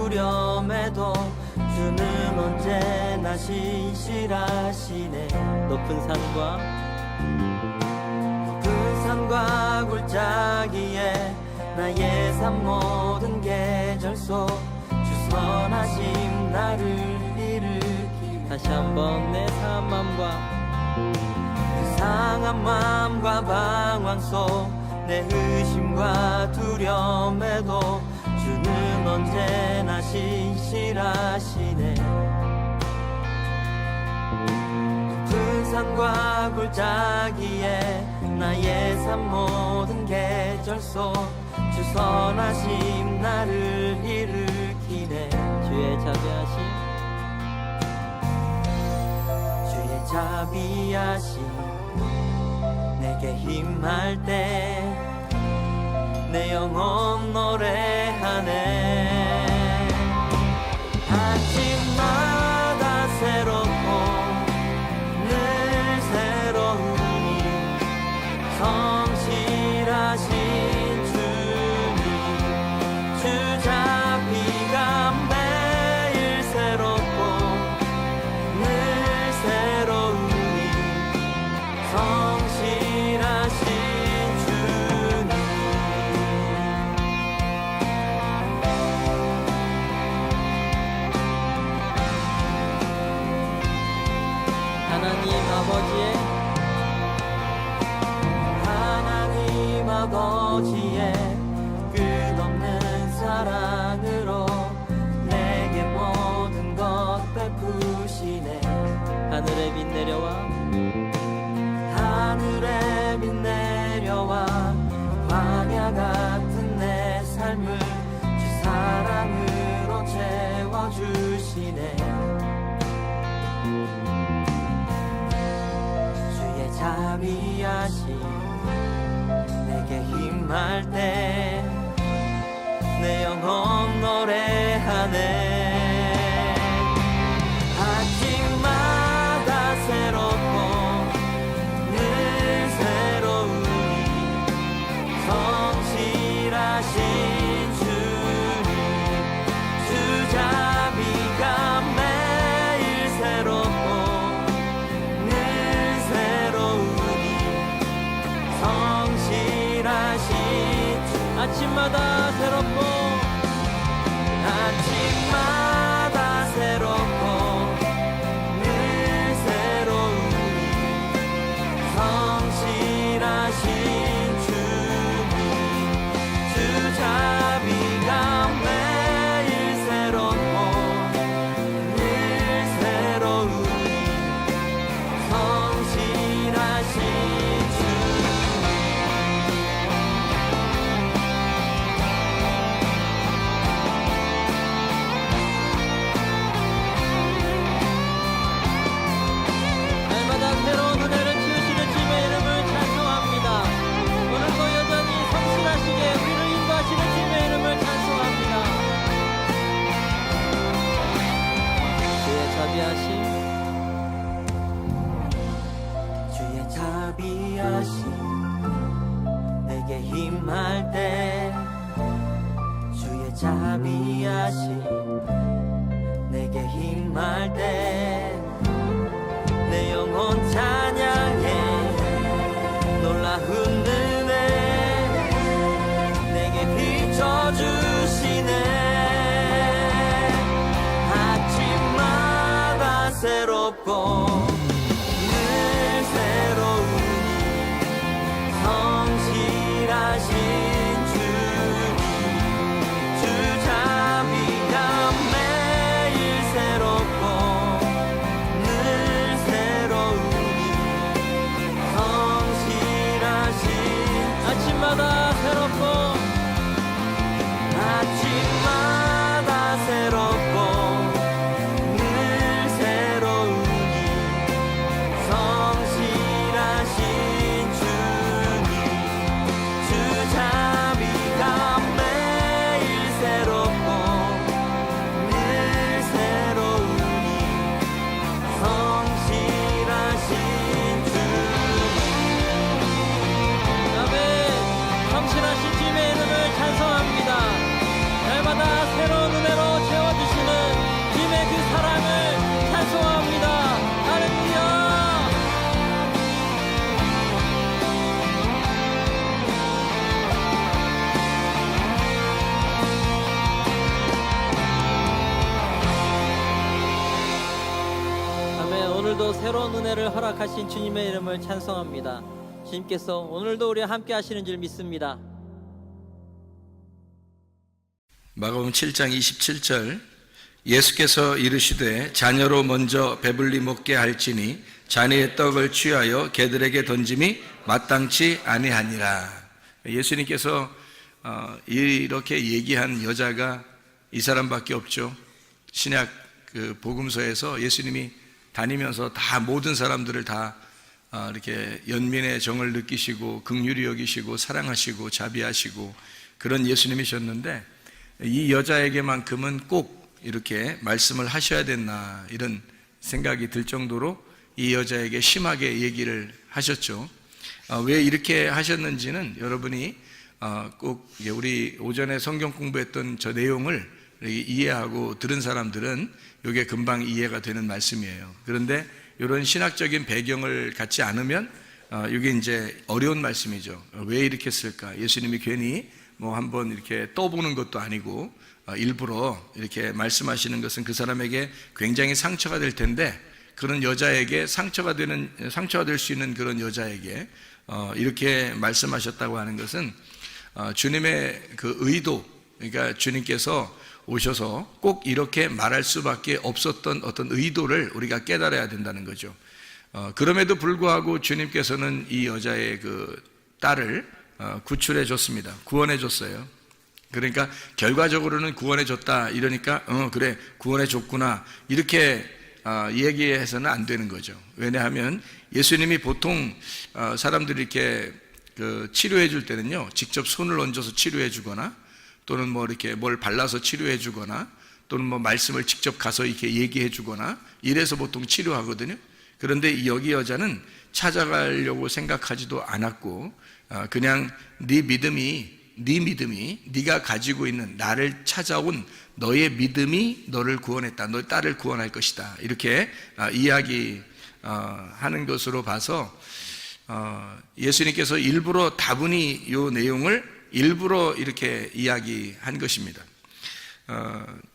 두려움에도 주는 언제나 신실하시네. 높은 산과 골짜기에 나의 삶 모든 계절 속 주 선하심 나를 일으키네. 다시 한번 내 상한 상한 마음과 방황 속 내 의심과 두려움에도 주는 언제나 신실하시네. 높은 산과 골짜기에 나의 삶 모든 계절 속 주 선하심 나를 일으키네. 주의 자비하심 내게 힘할 때 내 영혼 노래하네. 아침마다 새롭고 늘 새로우니 성실하신 주님 주 자비가 매일 새롭고 늘 새로우니 성실하신 주님. 하나님 아버지의 끝없는 사랑으로 내게 모든 것 베푸시네. 하늘의 빛 내려와 광야 같은 내 삶을 주 사랑으로 채워주시네. 주의 자비하심 내게 힘할 때 내 영혼 노래하네. 아침마다 새롭고 늘 새로우니 성실하신 주님 주 자비가 매일 새롭고 늘 새로우니 성실하신 주. 아침마다 새롭고 늘 새로우니 성실하신 주님 주 자비가 매일 새롭고 늘 새로우니 성실하신 주님. 날마다 새로운 은혜를 주시는 주님의 이름을 찬송합니다. 오늘도 여전히 성실하시게 우리를 인도하시는 주님의 이름을 찬송합니다. 주의 자비하심 내게 힘할 때 주의 자비하심 내게 힘할 때 내 영혼 찬양해. 놀라운 은혜 내게 비춰주시네. 아침마다 새롭고 늘 새로우니 성실하신 주님 주 자비가 매일 새롭고 늘 새로우니 성실하신. 아침마다 새롭고 아침마다 새롭고 늘 새로우니 오늘도 새로운 은혜를 허락하신 주님의 이름을 찬송합니다. 주님께서 오늘도 우리와 함께 하시는 줄 믿습니다. 마가복음 7장 27절 예수께서 이르시되 자녀로 먼저 배불리 먹게 할지니 자녀의 떡을 취하여 개들에게 던짐이 마땅치 아니하니라. 예수님께서 이렇게 얘기한 여자가 이 사람밖에 없죠. 신약 그 복음서에서 예수님이 다니면서 다 모든 사람들을 다 이렇게 연민의 정을 느끼시고 긍휼히 여기시고 사랑하시고 자비하시고 그런 예수님이셨는데 이 여자에게만큼은 꼭 이렇게 말씀을 하셔야 됐나 이런 생각이 들 정도로 이 여자에게 심하게 얘기를 하셨죠. 왜 이렇게 하셨는지는 여러분이 꼭 우리 오전에 성경 공부했던 저 내용을 이해하고 들은 사람들은 이게 금방 이해가 되는 말씀이에요. 그런데 이런 신학적인 배경을 갖지 않으면 이게 이제 어려운 말씀이죠. 왜 이렇게 했을까? 예수님이 괜히 뭐 한번 이렇게 떠보는 것도 아니고 일부러 이렇게 말씀하시는 것은 그 사람에게 굉장히 상처가 될 텐데 그런 여자에게 상처가 될 수 있는 그런 여자에게 이렇게 말씀하셨다고 하는 것은 주님의 그 의도, 그러니까 주님께서 오셔서 꼭 이렇게 말할 수밖에 없었던 어떤 의도를 우리가 깨달아야 된다는 거죠. 그럼에도 불구하고 주님께서는 이 여자의 그 딸을 구출해 줬습니다. 구원해 줬어요. 그러니까 결과적으로는 구원해 줬다 이러니까 그래 구원해 줬구나 이렇게 얘기해서는 안 되는 거죠. 왜냐하면 예수님이 보통 사람들이 이렇게 그 치료해 줄 때는요 직접 손을 얹어서 치료해 주거나 또는 뭐 이렇게 뭘 발라서 치료해 주거나 또는 뭐 말씀을 직접 가서 이렇게 얘기해 주거나 이래서 보통 치료하거든요. 그런데 여기 여자는 찾아가려고 생각하지도 않았고 그냥 네 믿음이 네가 가지고 있는 나를 찾아온 너의 믿음이 너를 구원했다. 너의 딸을 구원할 것이다. 이렇게 이야기하는 것으로 봐서 예수님께서 일부러 다분히 이 내용을 일부러 이렇게 이야기한 것입니다.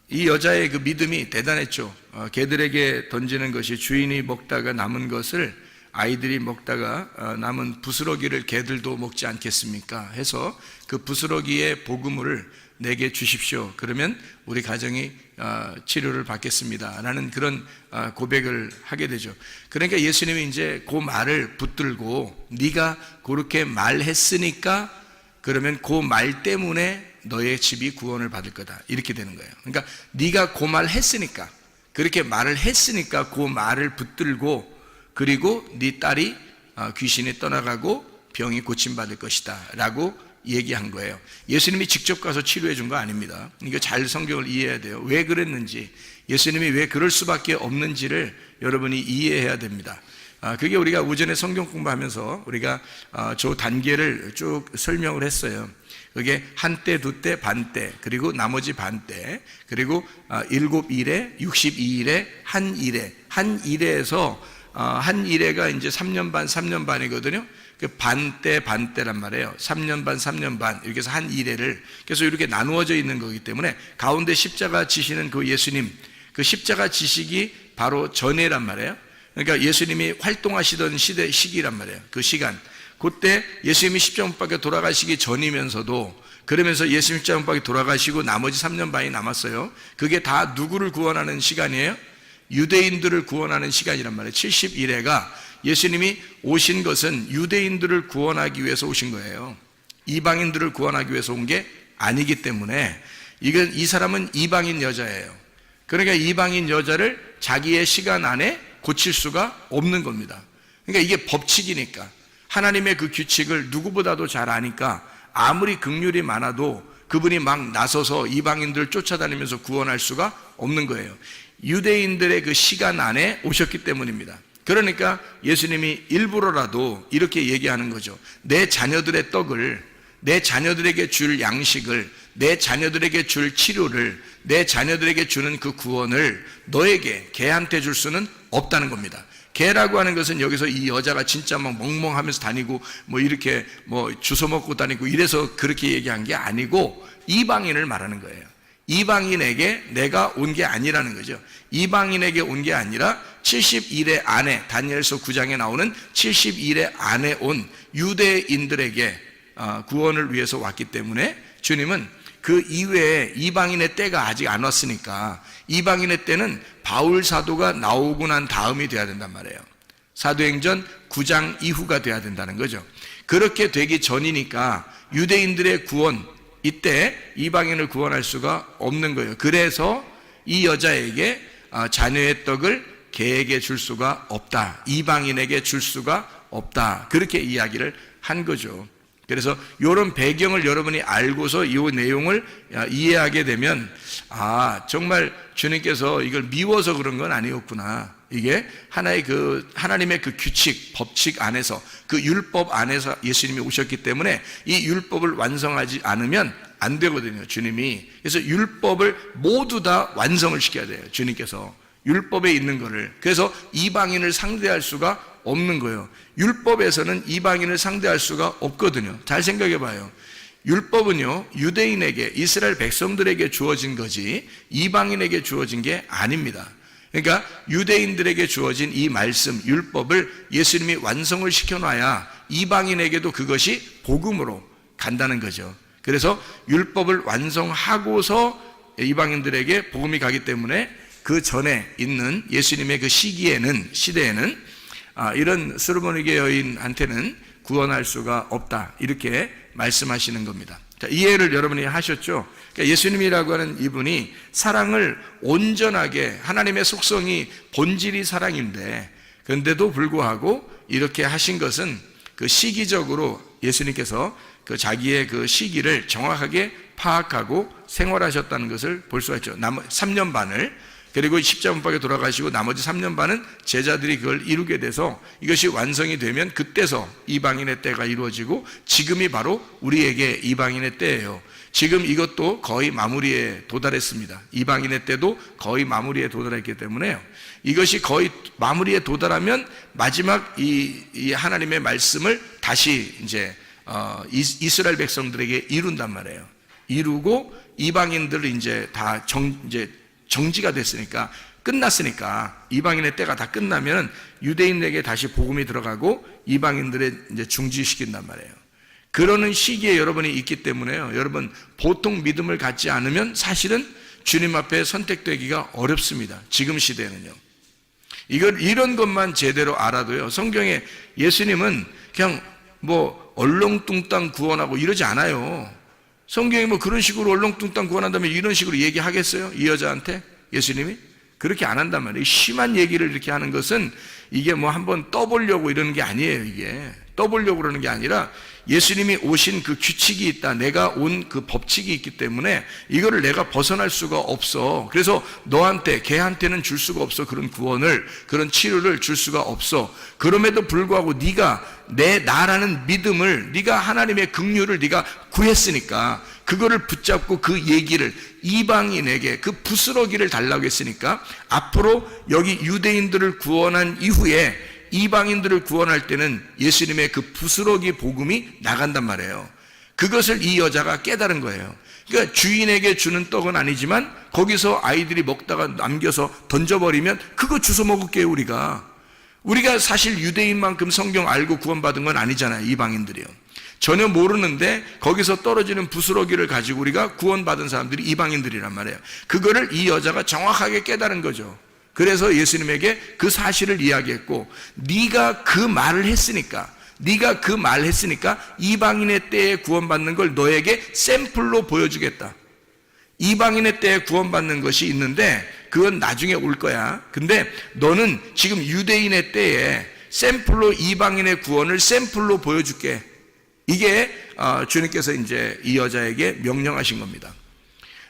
이 여자의 그 믿음이 대단했죠. 개들에게 던지는 것이 주인이 먹다가 남은 것을 아이들이 먹다가 남은 부스러기를 개들도 먹지 않겠습니까? 해서 그 부스러기의 복음을 내게 주십시오. 그러면 우리 가정이 치료를 받겠습니다. 라는 그런 고백을 하게 되죠. 그러니까 예수님이 이제 그 말을 붙들고 네가 그렇게 말했으니까 그러면 그 말 때문에 너의 집이 구원을 받을 거다. 이렇게 되는 거예요. 그러니까 네가 그 말 했으니까 그렇게 말을 했으니까 그 말을 붙들고 그리고 네 딸이 귀신이 떠나가고 병이 고침받을 것이다 라고 얘기한 거예요. 예수님이 직접 가서 치료해 준 거 아닙니다. 이거 잘 성경을 이해해야 돼요. 왜 그랬는지 예수님이 왜 그럴 수밖에 없는지를 여러분이 이해해야 됩니다. 그게 우리가 오전에 성경 공부하면서 우리가 저 단계를 쭉 설명을 했어요. 그게 한때, 두때, 반때, 그리고 나머지 반때, 그리고 7일에, 62일에, 한 일에, 한 일에에서 한 일회가 이제 3년 반, 3년 반이거든요. 그 반때란 말이에요. 3년 반, 3년 반. 이렇게 해서 한 일회를. 그래서 이렇게 나누어져 있는 거기 때문에 가운데 십자가 지시는 그 예수님, 그 십자가 지식이 바로 전에란 말이에요. 그러니까 예수님이 활동하시던 시기란 말이에요. 그 시간. 그때 예수님이 십자가 못 박혀 돌아가시기 전이면서도 그러면서 예수님 십자가 못 박혀 돌아가시고 나머지 3년 반이 남았어요. 그게 다 누구를 구원하는 시간이에요? 유대인들을 구원하는 시간이란 말이에요. 71회가 예수님이 오신 것은 유대인들을 구원하기 위해서 오신 거예요. 이방인들을 구원하기 위해서 온 게 아니기 때문에 이 사람은 이방인 여자예요. 그러니까 이방인 여자를 자기의 시간 안에 고칠 수가 없는 겁니다. 그러니까 이게 법칙이니까 하나님의 그 규칙을 누구보다도 잘 아니까 아무리 긍휼이 많아도 그분이 막 나서서 이방인들을 쫓아다니면서 구원할 수가 없는 거예요. 유대인들의 그 시간 안에 오셨기 때문입니다. 그러니까 예수님이 일부러라도 이렇게 얘기하는 거죠. 내 자녀들의 떡을, 내 자녀들에게 줄 양식을, 내 자녀들에게 줄 치료를, 내 자녀들에게 주는 그 구원을 너에게, 걔한테 줄 수는 없다는 겁니다. 걔라고 하는 것은 여기서 이 여자가 진짜 막 멍멍하면서 다니고 뭐 이렇게 뭐 주워 먹고 다니고 이래서 그렇게 얘기한 게 아니고 이방인을 말하는 거예요. 이방인에게 내가 온 게 아니라는 거죠. 이방인에게 온 게 아니라 70일의 안에, 다니엘서 9장에 나오는 70일의 안에 온 유대인들에게 구원을 위해서 왔기 때문에 주님은 그 이외에 이방인의 때가 아직 안 왔으니까 이방인의 때는 바울 사도가 나오고 난 다음이 돼야 된단 말이에요. 사도행전 9장 이후가 돼야 된다는 거죠. 그렇게 되기 전이니까 유대인들의 구원, 이때 이방인을 구원할 수가 없는 거예요. 그래서 이 여자에게 자녀의 떡을 개에게 줄 수가 없다, 이방인에게 줄 수가 없다, 그렇게 이야기를 한 거죠. 그래서 이런 배경을 여러분이 알고서 이 내용을 이해하게 되면 정말 주님께서 이걸 미워서 그런 건 아니었구나. 이게 하나의 하나님의 그 규칙, 법칙 안에서, 그 율법 안에서 예수님이 오셨기 때문에 이 율법을 완성하지 않으면 안 되거든요, 주님이. 그래서 율법을 모두 다 완성을 시켜야 돼요, 주님께서. 율법에 있는 거를. 그래서 이방인을 상대할 수가 없는 거예요. 율법에서는 이방인을 상대할 수가 없거든요. 잘 생각해 봐요. 율법은요, 유대인에게, 이스라엘 백성들에게 주어진 거지 이방인에게 주어진 게 아닙니다. 그러니까 유대인들에게 주어진 이 말씀, 율법을 예수님이 완성을 시켜놔야 이방인에게도 그것이 복음으로 간다는 거죠. 그래서 율법을 완성하고서 이방인들에게 복음이 가기 때문에 그 전에 있는 예수님의 그 시대에는 이런 스르보니게 여인한테는 구원할 수가 없다, 이렇게 말씀하시는 겁니다. 자, 이해를 여러분이 하셨죠? 그러니까 예수님이라고 하는 이분이 사랑을 온전하게, 하나님의 속성이 본질이 사랑인데, 그런데도 불구하고 이렇게 하신 것은 그 시기적으로 예수님께서 그 자기의 그 시기를 정확하게 파악하고 생활하셨다는 것을 볼 수가 있죠. 3년 반을, 그리고 십자문밖에 돌아가시고 나머지 3년 반은 제자들이 그걸 이루게 돼서 이것이 완성이 되면 그때서 이방인의 때가 이루어지고, 지금이 바로 우리에게 이방인의 때예요. 지금 이것도 거의 마무리에 도달했습니다. 이방인의 때도 거의 마무리에 도달했기 때문에요. 이것이 거의 마무리에 도달하면 마지막 이 하나님의 말씀을 다시 이제 이스라엘 백성들에게 이룬단 말이에요. 이루고 이방인들을 이제 다 정지가 됐으니까, 끝났으니까, 이방인의 때가 다 끝나면 유대인에게 다시 복음이 들어가고 이방인들의 이제 중지시킨단 말이에요. 그러는 시기에 여러분이 있기 때문에요. 여러분, 보통 믿음을 갖지 않으면 사실은 주님 앞에 선택되기가 어렵습니다. 지금 시대에는요. 이런 것만 제대로 알아도요, 성경에 예수님은 그냥 얼렁뚱땅 구원하고 이러지 않아요. 성경이 그런 식으로 얼렁뚱땅 구원한다면 이런 식으로 얘기하겠어요? 이 여자한테 예수님이? 그렇게 안 한단 말이에요. 심한 얘기를 이렇게 하는 것은 이게 한번 떠보려고 이러는 게 아니에요. 이게 떠보려고 그러는 게 아니라 예수님이 오신 그 규칙이 있다, 내가 온 그 법칙이 있기 때문에 이거를 내가 벗어날 수가 없어. 그래서 너한테, 걔한테는 줄 수가 없어. 그런 구원을, 그런 치료를 줄 수가 없어. 그럼에도 불구하고 네가 나라는 믿음을, 네가 하나님의 긍휼을 네가 구했으니까 그거를 붙잡고 그 얘기를 이방인에게 그 부스러기를 달라고 했으니까, 앞으로 여기 유대인들을 구원한 이후에 이방인들을 구원할 때는 예수님의 그 부스러기 복음이 나간단 말이에요. 그것을 이 여자가 깨달은 거예요. 그러니까 주인에게 주는 떡은 아니지만 거기서 아이들이 먹다가 남겨서 던져버리면 그거 주워 먹을게요. 우리가 사실 유대인만큼 성경 알고 구원받은 건 아니잖아요. 이방인들이요. 전혀 모르는데 거기서 떨어지는 부스러기를 가지고 우리가 구원받은 사람들이 이방인들이란 말이에요. 그거를 이 여자가 정확하게 깨달은 거죠. 그래서 예수님에게 그 사실을 이야기했고, 네가 그 말을 했으니까 이방인의 때에 구원받는 걸 너에게 샘플로 보여주겠다. 이방인의 때에 구원받는 것이 있는데 그건 나중에 올 거야. 근데 너는 지금 유대인의 때에 샘플로 이방인의 구원을 샘플로 보여줄게. 이게 주님께서 이제 이 여자에게 명령하신 겁니다.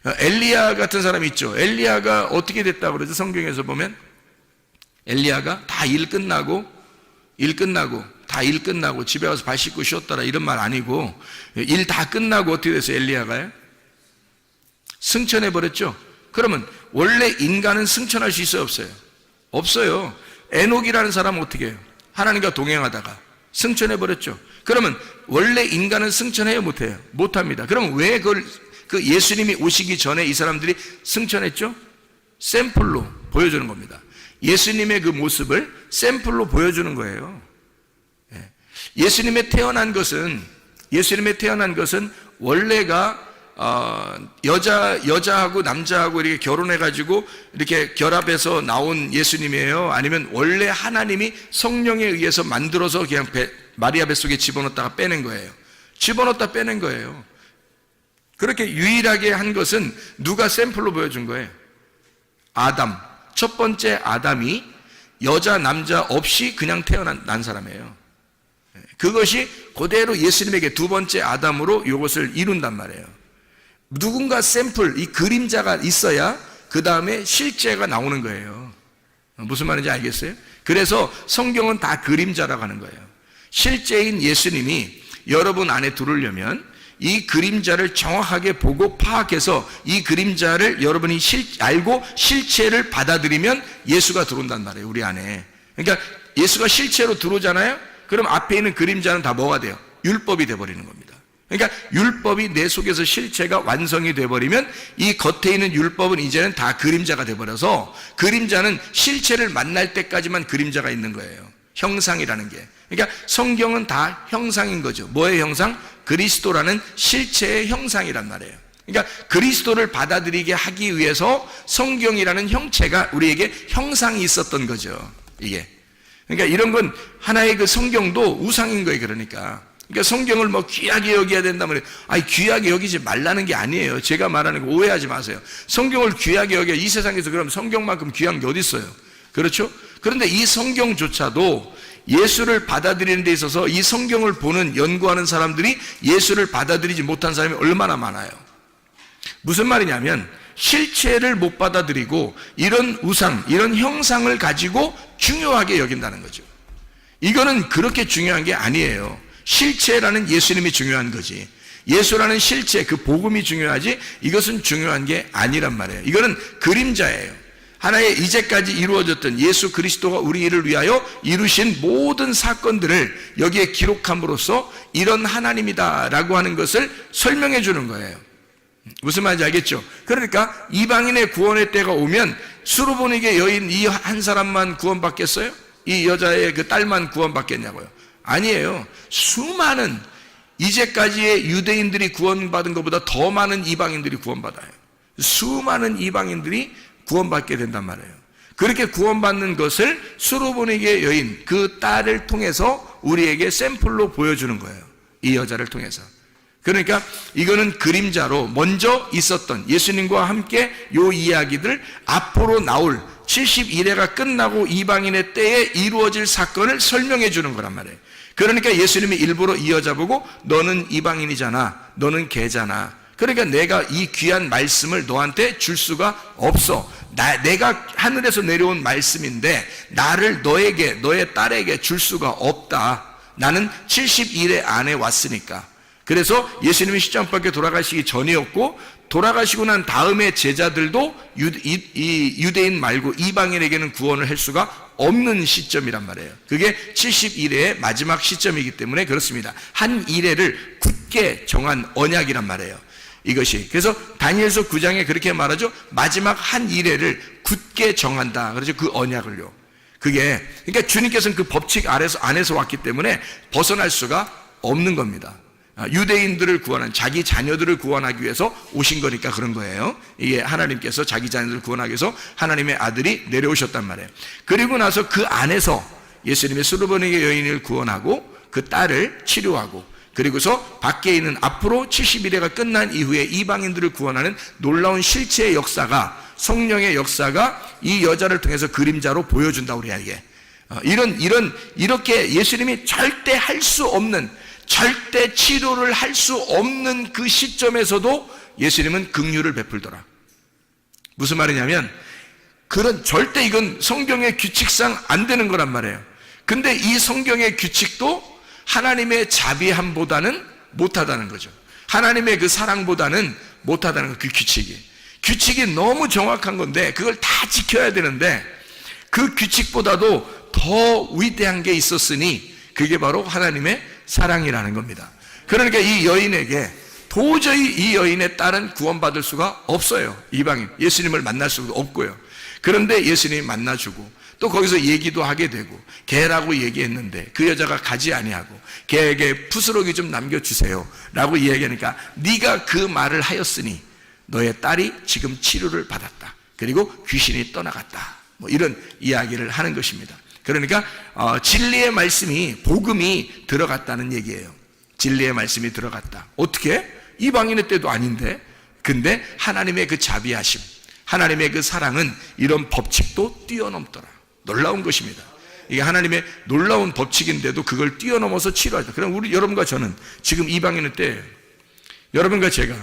엘리야 같은 사람이 있죠. 엘리야가 어떻게 됐다고 그러죠? 성경에서 보면 엘리야가 다 일 끝나고 집에 와서 발 씻고 쉬었더라, 이런 말 아니고, 일 다 끝나고 어떻게 됐어요? 엘리야가요? 승천해 버렸죠. 그러면 원래 인간은 승천할 수 있어요, 없어요? 없어요. 에녹이라는 사람은 어떻게 해요? 하나님과 동행하다가 승천해 버렸죠. 그러면 원래 인간은 승천해요, 못해요? 못합니다. 그럼 왜 그 예수님이 오시기 전에 이 사람들이 승천했죠? 샘플로 보여주는 겁니다. 예수님의 그 모습을 샘플로 보여주는 거예요. 예수님의 태어난 것은 원래가 여자하고 남자하고 이렇게 결혼해가지고 이렇게 결합해서 나온 예수님이에요? 아니면 원래 하나님이 성령에 의해서 만들어서 그냥 마리아 뱃속에 집어넣었다가 빼낸 거예요? 집어넣었다 빼낸 거예요. 그렇게 유일하게 한 것은 누가 샘플로 보여준 거예요? 아담. 첫 번째 아담이 여자 남자 없이 그냥 태어난 사람이에요. 그것이 그대로 예수님에게 두 번째 아담으로 이것을 이룬단 말이에요. 누군가 샘플, 이 그림자가 있어야 그 다음에 실제가 나오는 거예요. 무슨 말인지 알겠어요? 그래서 성경은 다 그림자라고 하는 거예요. 실제인 예수님이 여러분 안에 들어오려면 이 그림자를 정확하게 보고 파악해서 이 그림자를 여러분이 알고 실체를 받아들이면 예수가 들어온단 말이에요, 우리 안에. 그러니까 예수가 실체로 들어오잖아요? 그럼 앞에 있는 그림자는 다 뭐가 돼요? 율법이 돼버리는 겁니다. 그러니까 율법이 내 속에서 실체가 완성이 돼버리면 이 겉에 있는 율법은 이제는 다 그림자가 돼버려서 그림자는 실체를 만날 때까지만 그림자가 있는 거예요. 형상이라는 게. 그러니까 성경은 다 형상인 거죠. 뭐의 형상? 그리스도라는 실체의 형상이란 말이에요. 그러니까 그리스도를 받아들이게 하기 위해서 성경이라는 형체가 우리에게 형상이 있었던 거죠. 이게. 그러니까 이런 건 하나의 그 성경도 우상인 거예요. 그러니까 성경을 뭐 귀하게 여겨야 된다면, 아니 귀하게 여기지 말라는 게 아니에요. 제가 말하는 거 오해하지 마세요. 성경을 귀하게 여겨. 이 세상에서 그럼 성경만큼 귀한 게 어디 있어요? 그렇죠? 그런데 이 성경조차도 예수를 받아들이는 데 있어서 이 성경을 보는, 연구하는 사람들이 예수를 받아들이지 못한 사람이 얼마나 많아요. 무슨 말이냐면 실체를 못 받아들이고 이런 우상, 이런 형상을 가지고 중요하게 여긴다는 거죠. 이거는 그렇게 중요한 게 아니에요. 실체라는 예수님이 중요한 거지. 예수라는 실체, 그 복음이 중요하지 이것은 중요한 게 아니란 말이에요. 이거는 그림자예요. 하나의 이제까지 이루어졌던 예수 그리스도가 우리를 위하여 이루신 모든 사건들을 여기에 기록함으로써 이런 하나님이다라고 하는 것을 설명해 주는 거예요. 무슨 말인지 알겠죠? 그러니까 이방인의 구원의 때가 오면 수르보니게 여인 이 한 사람만 구원받겠어요? 이 여자의 그 딸만 구원받겠냐고요? 아니에요. 수많은 이제까지의 유대인들이 구원받은 것보다 더 많은 이방인들이 구원받아요. 수많은 이방인들이 구원받게 된단 말이에요. 그렇게 구원받는 것을 수르보니게 여인 그 딸을 통해서 우리에게 샘플로 보여주는 거예요. 이 여자를 통해서. 그러니까 이거는 그림자로 먼저 있었던 예수님과 함께 요 이야기들 앞으로 나올 70일회가 끝나고 이방인의 때에 이루어질 사건을 설명해 주는 거란 말이에요. 그러니까 예수님이 일부러 이 여자 보고 너는 이방인이잖아, 너는 개잖아. 그러니까 내가 이 귀한 말씀을 너한테 줄 수가 없어. 내가 하늘에서 내려온 말씀인데 나를 너에게, 너의 딸에게 줄 수가 없다. 나는 70일회 안에 왔으니까. 그래서 예수님이 십자가밖에 돌아가시기 전이었고 돌아가시고 난 다음에 제자들도 유대인 말고 이방인에게는 구원을 할 수가 없는 시점이란 말이에요. 그게 70일의 마지막 시점이기 때문에 그렇습니다. 한 일회를 굳게 정한 언약이란 말이에요. 이것이. 그래서 다니엘서 9장에 그렇게 말하죠. 마지막 한 일회를 굳게 정한다. 그렇죠. 그 언약을요. 그게 그러니까 주님께서는 그 법칙 안에서 왔기 때문에 벗어날 수가 없는 겁니다. 유대인들을 구원한, 자기 자녀들을 구원하기 위해서 오신 거니까 그런 거예요. 이게 하나님께서 자기 자녀들을 구원하기 위해서 하나님의 아들이 내려오셨단 말이에요. 그리고 나서 그 안에서 예수님의 수르보니게 여인을 구원하고 그 딸을 치료하고 그리고서 밖에 있는 앞으로 70일회가 끝난 이후에 이방인들을 구원하는 놀라운 실체의 역사가, 성령의 역사가 이 여자를 통해서 그림자로 보여준다 우리에게. 이렇게 예수님이 절대 할 수 없는, 절대 치료를 할 수 없는 그 시점에서도 예수님은 긍휼을 베풀더라. 무슨 말이냐면 절대 이건 성경의 규칙상 안 되는 거란 말이에요. 근데 이 성경의 규칙도 하나님의 자비함보다는 못하다는 거죠. 하나님의 그 사랑보다는 못하다는 거, 그 규칙이 너무 정확한 건데 그걸 다 지켜야 되는데 그 규칙보다도 더 위대한 게 있었으니 그게 바로 하나님의 사랑이라는 겁니다. 그러니까 이 여인에게 도저히 이 여인의 딸은 구원받을 수가 없어요. 이방인 예수님을 만날 수가 없고요. 그런데 예수님이 만나주고 또 거기서 얘기도 하게 되고 개라고 얘기했는데 그 여자가 가지 아니하고 개에게 부스러기 좀 남겨주세요 라고 이야기하니까 네가 그 말을 하였으니 너의 딸이 지금 치료를 받았다. 그리고 귀신이 떠나갔다. 뭐 이런 이야기를 하는 것입니다. 그러니까 진리의 말씀이, 복음이 들어갔다는 얘기예요. 진리의 말씀이 들어갔다. 어떻게? 이방인의 때도 아닌데. 근데 하나님의 그 자비하심, 하나님의 그 사랑은 이런 법칙도 뛰어넘더라. 놀라운 것입니다. 이게 하나님의 놀라운 법칙인데도 그걸 뛰어넘어서 치료하죠. 그럼 여러분과 저는 지금 이방인의 때예요. 여러분과 제가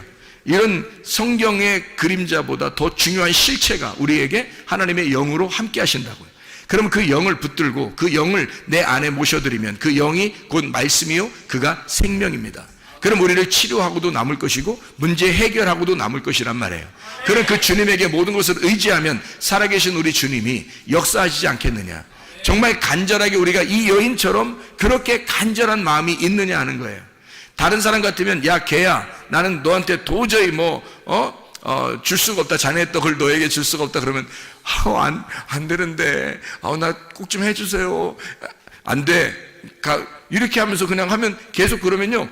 이런 성경의 그림자보다 더 중요한 실체가 우리에게 하나님의 영으로 함께 하신다고요. 그럼 그 영을 붙들고 그 영을 내 안에 모셔드리면 그 영이 곧 말씀이요 그가 생명입니다. 그럼 우리를 치료하고도 남을 것이고 문제 해결하고도 남을 것이란 말이에요. 그럼 그 주님에게 모든 것을 의지하면 살아계신 우리 주님이 역사하시지 않겠느냐. 정말 간절하게 우리가 이 여인처럼 그렇게 간절한 마음이 있느냐 하는 거예요. 다른 사람 같으면 야 걔야 나는 너한테 도저히 줄 수가 없다. 자네의 떡을 너에게 줄 수가 없다. 그러면 안 되는데 나 꼭 좀 해주세요. 안 돼. 이렇게 하면서 그냥 하면 계속 그러면요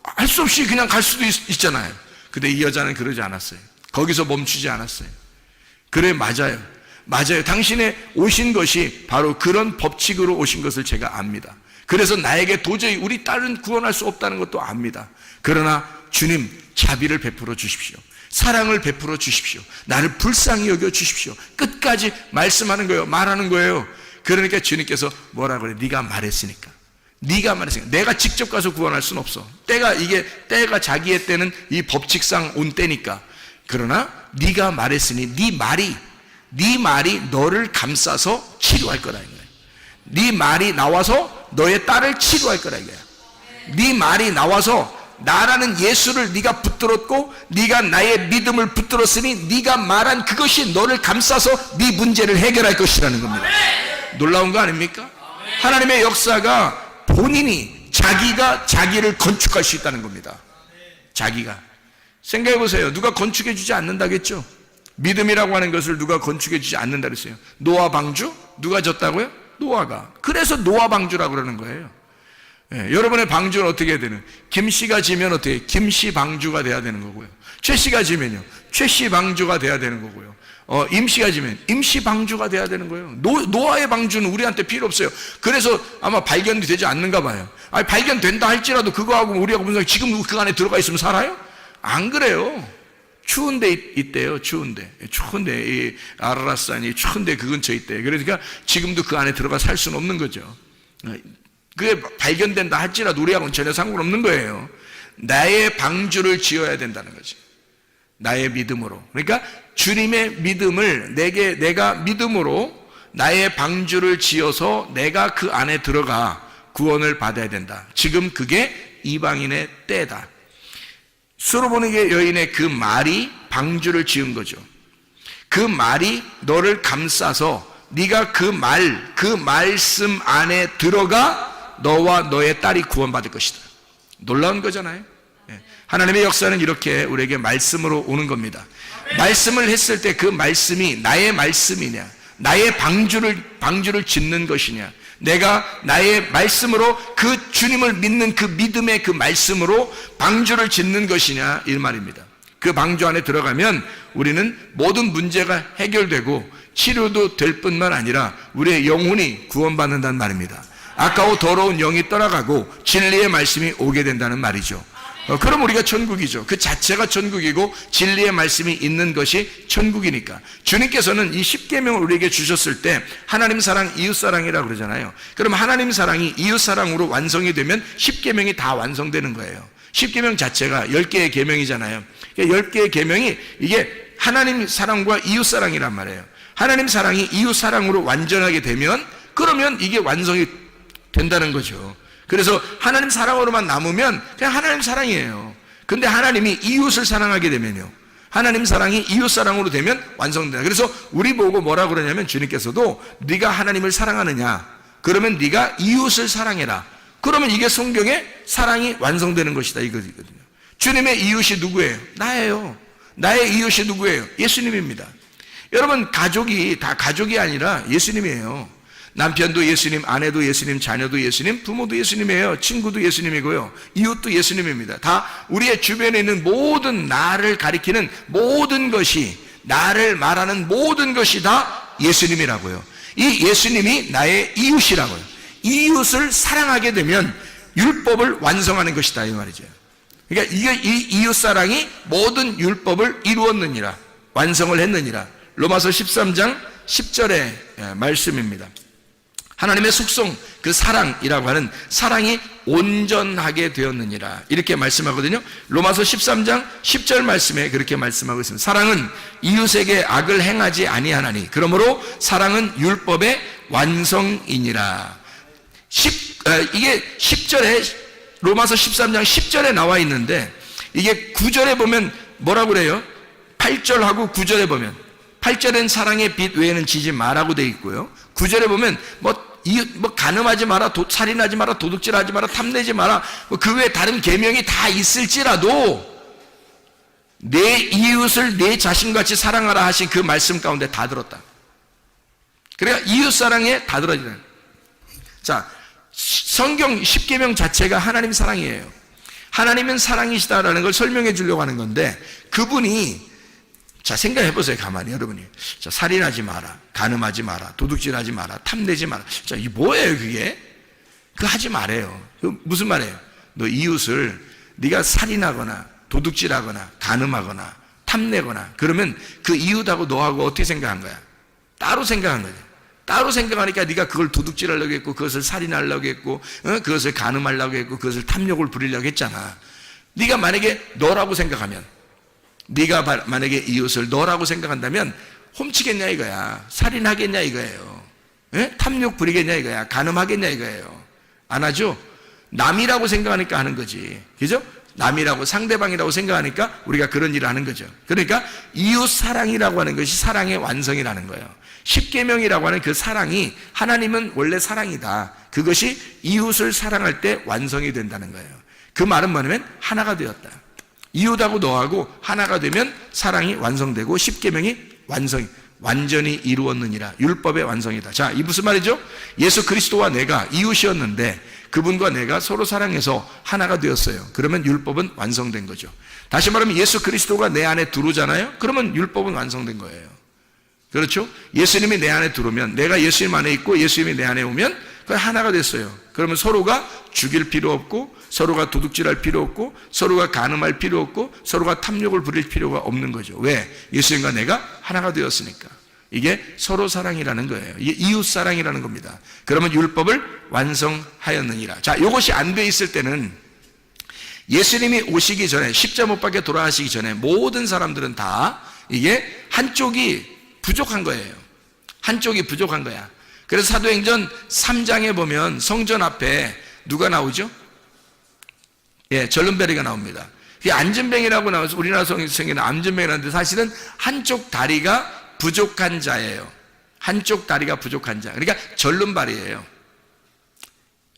할 수 없이 그냥 갈 수도 있잖아요. 근데 이 여자는 그러지 않았어요. 거기서 멈추지 않았어요. 그래 맞아요. 당신의 오신 것이 바로 그런 법칙으로 오신 것을 제가 압니다. 그래서 나에게 도저히 우리 딸은 구원할 수 없다는 것도 압니다. 그러나 주님 자비를 베풀어 주십시오. 사랑을 베풀어 주십시오. 나를 불쌍히 여겨 주십시오. 끝까지 말씀하는 거예요. 말하는 거예요. 그러니까 주님께서 뭐라 그래? 네가 말했으니까. 내가 직접 가서 구원할 수는 없어. 때가 자기의 때는 이 법칙상 온 때니까. 그러나 네가 말했으니 네 말이 너를 감싸서 치료할 거라 이거예요. 네 말이 나와서 너의 딸을 치료할 거라 이거야. 네 말이 나와서 나라는 예수를 네가 붙들었고 네가 나의 믿음을 붙들었으니 네가 말한 그것이 너를 감싸서 네 문제를 해결할 것이라는 겁니다. 놀라운 거 아닙니까? 하나님의 역사가 본인이 자기가 자기를 건축할 수 있다는 겁니다. 자기가. 생각해 보세요. 누가 건축해 주지 않는다겠죠? 믿음이라고 하는 것을 누가 건축해 주지 않는다 그랬어요. 노아 방주? 누가 졌다고요? 노아가. 그래서 노아 방주라고 그러는 거예요. 여러분의 방주는 어떻게 해야 되는? 김씨가 지면 어떻게? 김씨 방주가 돼야 되는 거고요. 최씨가 지면요. 최씨 방주가 돼야 되는 거고요. 임씨가 지면 임씨 방주가 돼야 되는 거예요. 노아의 방주는 우리한테 필요 없어요. 그래서 아마 발견이 되지 않는가 봐요. 발견된다 할지라도 그거하고 우리하고 무슨 상관이 지금 그 안에 들어가 있으면 살아요? 안 그래요. 추운데 있대요. 추운데 이 아라라산이 추운데 그 근처에 있대요. 그러니까 지금도 그 안에 들어가 살 수는 없는 거죠. 그게 발견된다 할지라도 우리하고는 전혀 상관없는 거예요. 나의 방주를 지어야 된다는 거지. 나의 믿음으로. 그러니까 주님의 믿음을 내가 믿음으로 나의 방주를 지어서 내가 그 안에 들어가 구원을 받아야 된다. 지금 그게 이방인의 때다. 수로보니게 여인의 그 말이 방주를 지은 거죠. 그 말이 너를 감싸서 네가 그 말씀 안에 들어가 너와 너의 딸이 구원받을 것이다. 놀라운 거잖아요. 하나님의 역사는 이렇게 우리에게 말씀으로 오는 겁니다. 말씀을 했을 때 그 말씀이 나의 말씀이냐, 나의 방주를 짓는 것이냐, 내가 나의 말씀으로 그 주님을 믿는 그 믿음의 그 말씀으로 방주를 짓는 것이냐 이 말입니다. 그 방주 안에 들어가면 우리는 모든 문제가 해결되고 치료도 될 뿐만 아니라 우리의 영혼이 구원받는다는 말입니다. 아까워 더러운 영이 떠나가고 진리의 말씀이 오게 된다는 말이죠. 그럼 우리가 천국이죠. 그 자체가 천국이고 진리의 말씀이 있는 것이 천국이니까. 주님께서는 이 십계명을 우리에게 주셨을 때 하나님 사랑, 이웃 사랑이라고 그러잖아요. 그럼 하나님 사랑이 이웃 사랑으로 완성이 되면 십계명이 다 완성되는 거예요. 십계명 자체가 10개의 계명이잖아요. 10개의 계명이 이게 하나님 사랑과 이웃 사랑이란 말이에요. 하나님 사랑이 이웃 사랑으로 완전하게 되면 그러면 이게 완성이 된다는 거죠. 그래서 하나님 사랑으로만 남으면 그냥 하나님 사랑이에요. 근데 하나님이 이웃을 사랑하게 되면요, 하나님 사랑이 이웃 사랑으로 되면 완성된다. 그래서 우리 보고 뭐라 그러냐면 주님께서도 네가 하나님을 사랑하느냐, 그러면 네가 이웃을 사랑해라. 그러면 이게 성경의 사랑이 완성되는 것이다 이거거든요. 주님의 이웃이 누구예요? 나예요. 나의 이웃이 누구예요? 예수님입니다. 여러분, 가족이 다 가족이 아니라 예수님이에요. 남편도 예수님, 아내도 예수님, 자녀도 예수님, 부모도 예수님이에요. 친구도 예수님이고요. 이웃도 예수님입니다. 다 우리의 주변에 있는 모든 나를 가리키는 모든 것이, 나를 말하는 모든 것이 다 예수님이라고요. 이 예수님이 나의 이웃이라고요. 이웃을 사랑하게 되면 율법을 완성하는 것이다, 이 말이죠. 그러니까 이 이웃 사랑이 모든 율법을 이루었느니라, 완성을 했느니라. 로마서 13장 10절의 말씀입니다. 하나님의 속성, 그 사랑이라고 하는 사랑이 온전하게 되었느니라, 이렇게 말씀하거든요. 로마서 13장 10절 말씀에 그렇게 말씀하고 있습니다. 사랑은 이웃에게 악을 행하지 아니하나니 그러므로 사랑은 율법의 완성이니라. 이게 10절에, 로마서 13장 10절에 나와 있는데, 이게 9절에 보면 뭐라고 그래요? 8절하고 9절에 보면, 8절엔 사랑의 빛 외에는 지지 마라고 되어 있고요. 9절에 보면 간음하지 마라, 살인하지 마라, 도둑질하지 마라, 탐내지 마라, 그 외에 다른 계명이 다 있을지라도 내 이웃을 내 자신같이 사랑하라 하신 그 말씀 가운데 다 들었다. 그러니까 이웃 사랑에 다 들어지는. 자, 성경 10계명 자체가 하나님 사랑이에요. 하나님은 사랑이시다라는 걸 설명해 주려고 하는 건데, 그분이, 자, 생각해 보세요. 가만히 여러분이. 자, 살인하지 마라, 간음하지 마라, 도둑질하지 마라, 탐내지 마라. 자, 이게 뭐예요, 그게? 그거 하지 말아요. 무슨 말이에요? 너 이웃을 네가 살인하거나 도둑질하거나 간음하거나 탐내거나 그러면 그 이웃하고 너하고 어떻게 생각한 거야? 따로 생각한 거죠. 따로 생각하니까 네가 그걸 도둑질하려고 했고, 그것을 살인하려고 했고, 그것을 간음하려고 했고, 그것을 탐욕을 부리려고 했잖아. 네가 만약에 너라고 생각하면, 네가 만약에 이웃을 너라고 생각한다면 훔치겠냐 이거야, 살인하겠냐 이거예요, 탐욕 부리겠냐 이거야, 간음하겠냐 이거예요. 안 하죠? 남이라고 생각하니까 하는 거지, 그죠? 남이라고, 상대방이라고 생각하니까 우리가 그런 일을 하는 거죠. 그러니까 이웃 사랑이라고 하는 것이 사랑의 완성이라는 거예요. 십계명이라고 하는 그 사랑이, 하나님은 원래 사랑이다, 그것이 이웃을 사랑할 때 완성이 된다는 거예요. 그 말은 뭐냐면 하나가 되었다. 이웃하고 너하고 하나가 되면 사랑이 완성되고 십계명이 완전히 이루었느니라, 율법의 완성이다. 자, 이 무슨 말이죠? 예수 그리스도와 내가 이웃이었는데 그분과 내가 서로 사랑해서 하나가 되었어요. 그러면 율법은 완성된 거죠. 다시 말하면 예수 그리스도가 내 안에 들어오잖아요. 그러면 율법은 완성된 거예요. 그렇죠? 예수님이 내 안에 들어오면, 내가 예수님 안에 있고 예수님이 내 안에 오면 그 하나가 됐어요. 그러면 서로가 죽일 필요 없고, 서로가 도둑질할 필요 없고, 서로가 간음할 필요 없고, 서로가 탐욕을 부릴 필요가 없는 거죠. 왜? 예수님과 내가 하나가 되었으니까. 이게 서로 사랑이라는 거예요. 이게 이웃 사랑이라는 겁니다. 그러면 율법을 완성하였느니라. 자, 이것이 안 돼 있을 때는, 예수님이 오시기 전에, 십자가 못 박혀 돌아가시기 전에 모든 사람들은 다 이게 한쪽이 부족한 거예요. 한쪽이 부족한 거야. 그래서 사도행전 3장에 보면 성전 앞에 누가 나오죠? 예, 절름배리가 나옵니다. 그게 안전뱅이라고 나와서 우리나라 성경에는 안전뱅이라는데, 사실은 한쪽 다리가 부족한 자예요. 한쪽 다리가 부족한 자. 그러니까 절름발이에요.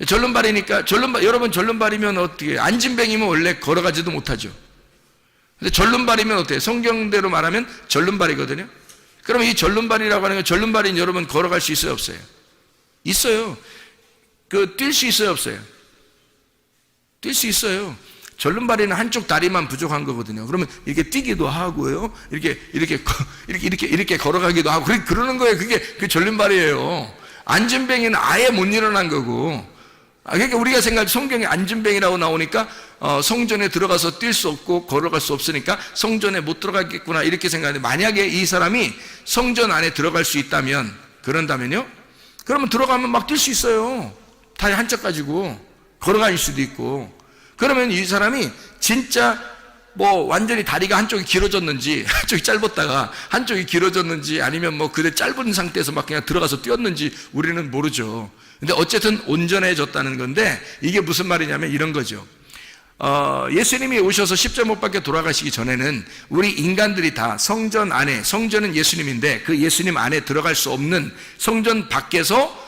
절름발이니까, 여러분 절름발이면 어떻게, 안전뱅이면 원래 걸어가지도 못하죠. 근데 절름발이면 어때요? 성경대로 말하면 절름발이거든요. 그러면 이 절름발이라고 하는 건, 절름발인 여러분 걸어갈 수 있어요, 없어요? 있어요. 뛸 수 있어요, 없어요? 뛸 수 있어요. 절름발이는 한쪽 다리만 부족한 거거든요. 그러면 이렇게 뛰기도 하고요, 이렇게 걸어가기도 하고, 그러는 거예요. 그게 절름발이에요. 안전뱅이는 아예 못 일어난 거고. 그러니까 우리가 생각할 성경에 안전뱅이라고 나오니까 성전에 들어가서 뛸 수 없고 걸어갈 수 없으니까 성전에 못 들어가겠구나, 이렇게 생각하는데, 만약에 이 사람이 성전 안에 들어갈 수 있다면, 그런다면요, 그러면 들어가면 막 뛸 수 있어요. 다리 한쪽 가지고 걸어갈 수도 있고. 그러면 이 사람이 진짜 완전히 다리가 한쪽이 길어졌는지, 한쪽이 짧았다가 한쪽이 길어졌는지, 아니면 그대 짧은 상태에서 막 그냥 들어가서 뛰었는지 우리는 모르죠. 근데 어쨌든 온전해졌다는 건데, 이게 무슨 말이냐면 이런 거죠. 예수님이 오셔서 십자가 못 박혀 돌아가시기 전에는 우리 인간들이 다 성전 안에, 성전은 예수님인데 그 예수님 안에 들어갈 수 없는, 성전 밖에서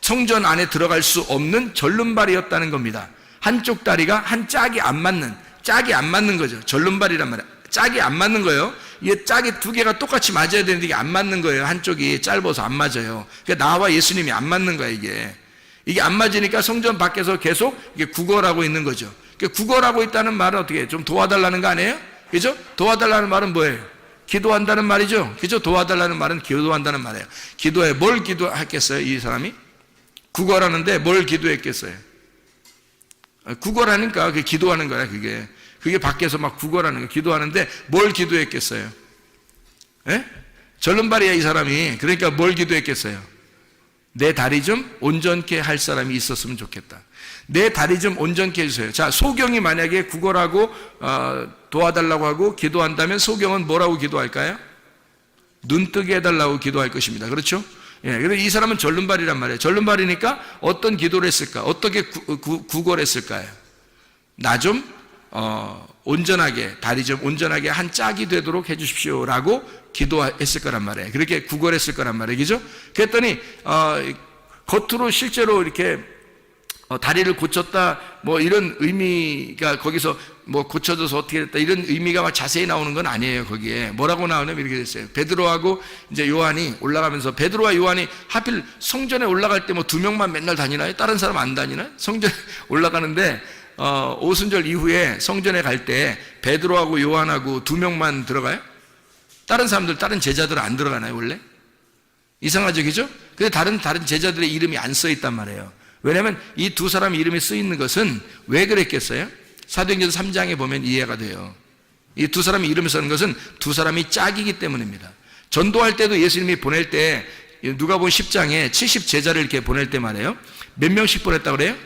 성전 안에 들어갈 수 없는 절름발이었다는 겁니다. 한쪽 다리가 한 짝이 안 맞는 거죠. 절름발이란 말이야. 짝이 안 맞는 거예요. 이게 짝이 두 개가 똑같이 맞아야 되는데 이게 안 맞는 거예요. 한쪽이 짧아서 안 맞아요. 그러니까 나와 예수님이 안 맞는 거야, 이게 안 맞으니까 성전 밖에서 계속 이게 구걸하고 있는 거죠. 그러니까 구걸하고 있다는 말은 어떻게 좀 도와달라는 거 아니에요? 그죠? 도와달라는 말은 뭐예요? 기도한다는 말이죠. 그죠? 도와달라는 말은 기도한다는 말이에요. 기도해. 뭘 기도했겠어요, 이 사람이? 구걸하는데 뭘 기도했겠어요? 구걸하니까 그게 기도하는 거야, 그게 밖에서 막 구걸하는 거, 기도하는데 뭘 기도했겠어요? 예? 절름발이야, 이 사람이. 그러니까 뭘 기도했겠어요? 내 다리 좀 온전케 할 사람이 있었으면 좋겠다. 내 다리 좀 온전케 해주세요. 자, 소경이 만약에 구걸하고 도와달라고 하고 기도한다면 소경은 뭐라고 기도할까요? 눈 뜨게 해달라고 기도할 것입니다. 그렇죠? 예, 그래서 이 사람은 절름발이란 말이에요. 절름발이니까 어떤 기도를 했을까? 어떻게 구걸했을까요? 나 좀 온전하게, 다리 좀 온전하게 한 짝이 되도록 해주십시오 라고 기도했을 거란 말이에요. 그렇게 구걸했을 거란 말이에요. 그죠? 그랬더니 겉으로 실제로 이렇게 다리를 고쳤다 뭐 이런 의미가 거기서 뭐 고쳐져서 어떻게 됐다 이런 의미가 막 자세히 나오는 건 아니에요. 거기에 뭐라고 나오냐면 이렇게 됐어요. 베드로하고 이제 요한이 올라가면서, 베드로와 요한이 하필 성전에 올라갈 때 뭐 두 명만 맨날 다니나요? 다른 사람 안 다니나요? 성전에 올라가는데 오순절 이후에 성전에 갈 때 베드로하고 요한하고 두 명만 들어가요? 다른 사람들, 다른 제자들은 안 들어가나요, 원래? 이상하죠, 그죠? 근데 다른 제자들의 이름이 안 써 있단 말이에요. 왜냐하면 이 두 사람 이름이 쓰여 있는 것은 왜 그랬겠어요? 사도행전 3장에 보면 이해가 돼요. 이 두 사람이 이름을 쓰는 것은 두 사람이 짝이기 때문입니다. 전도할 때도 예수님이 보낼 때 누가복음 10장에 70제자를 이렇게 보낼 때 말이에요. 몇 명씩 보냈다 그래요?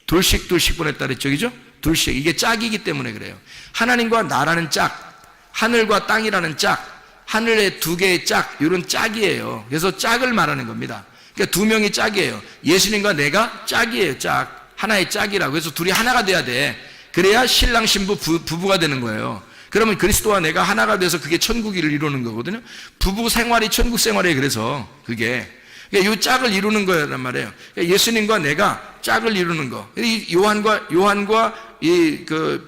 둘씩 보냈다 그랬죠, 그죠? 둘씩. 이게 짝이기 때문에 그래요. 하나님과 나라는 짝, 하늘과 땅이라는 짝, 하늘의 두 개의 짝, 이런 짝이에요. 그래서 짝을 말하는 겁니다. 그러니까 두 명이 짝이에요. 예수님과 내가 짝이에요, 짝. 하나의 짝이라고. 그래서 둘이 하나가 돼야 돼. 그래야 신랑 신부 부부가 되는 거예요. 그러면 그리스도와 내가 하나가 돼서 그게 천국을 이루는 거거든요. 부부 생활이 천국 생활이에요. 그래서 그게. 그러니까 이 짝을 이루는 거란 말이에요. 그러니까 예수님과 내가 짝을 이루는 거. 이 요한과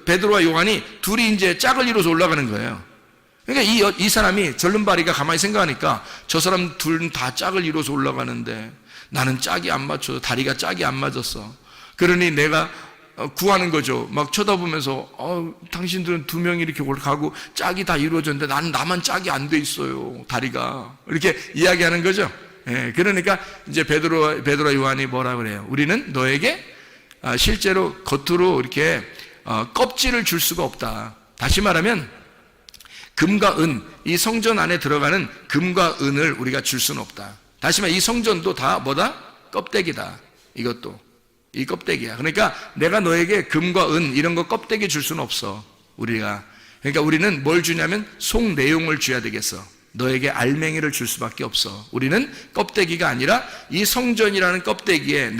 베드로와 요한이 둘이 이제 짝을 이루어서 올라가는 거예요. 그러니까 이 사람이 절름발이가 가만히 생각하니까 저 사람 둘은 다 짝을 이루어서 올라가는데 나는 짝이 안 맞춰, 다리가 짝이 안 맞았어. 그러니 내가 구하는 거죠. 막 쳐다보면서 당신들은 두 명이 이렇게 가고 짝이 다 이루어졌는데 나만 짝이 안 돼 있어요, 다리가. 이렇게 이야기하는 거죠. 예, 그러니까 이제 베드로와 요한이 뭐라 그래요? 우리는 너에게 실제로 겉으로 이렇게 껍질을 줄 수가 없다. 다시 말하면 금과 은, 이 성전 안에 들어가는 금과 은을 우리가 줄 수는 없다. 다시 말해 이 성전도 다 뭐다? 껍데기다. 이것도 이 껍데기야. 그러니까 내가 너에게 금과 은 이런 거 껍데기 줄 수는 없어, 우리가. 그러니까 우리는 뭘 주냐면 속 내용을 줘야 되겠어. 너에게 알맹이를 줄 수밖에 없어. 우리는 껍데기가 아니라 이 성전이라는 껍데기에